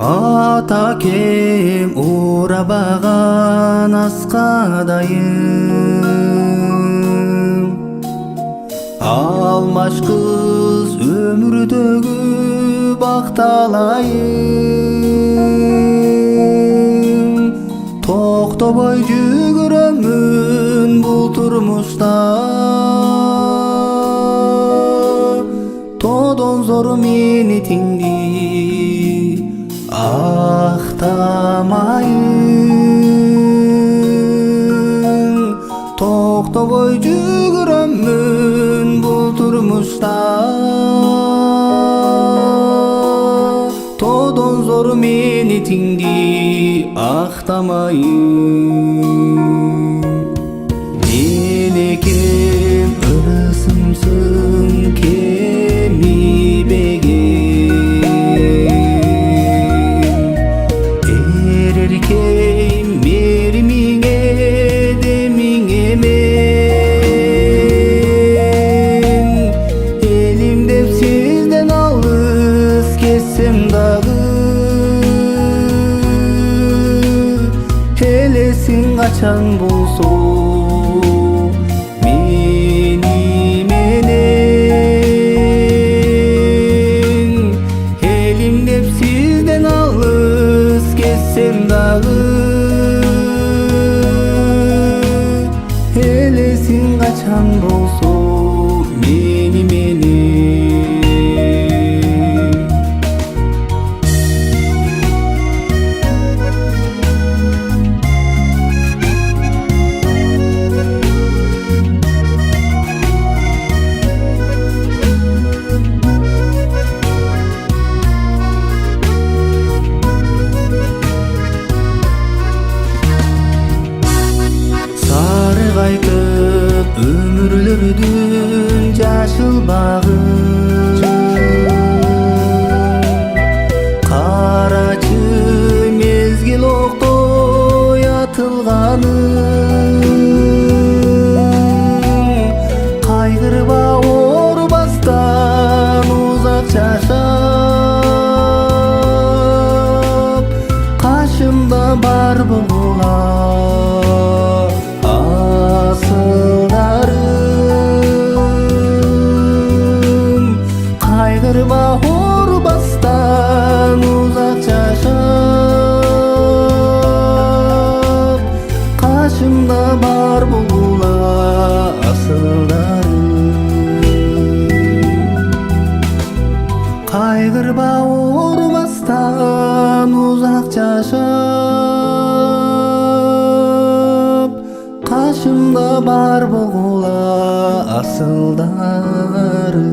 Ата кем урабаган аскадайым, алмаш кыз өмүрдөгү бакталайым. Токтобой жүгүрөмүн бул турмушта, тодон зор мени тиңди актамайын. Токтобой жүгүрөмүн бул турмушта, тодон зор мени тиңди актамайын. Менекем ырысымсың кеми бегем, эреркейм меримиңе демиңе мен. Элим деп сизден алыс кетсем дагы, элесиң качан болсо мени менен. Элим деп сизден алыс кетсем дагы, элесиң качан болсо мени менен. Кайтып өмүрлөрдүн жашыл багын, карачы мезгил октой атылганын. Кайгырба оорубастан узак жашап, кашымда бар була асылдарым. Кайгырба оорубастан узак жашап, кашымда бар була асылдарым. Кайгырба оорубастан узак жашап, кашымда бар була асылдарым.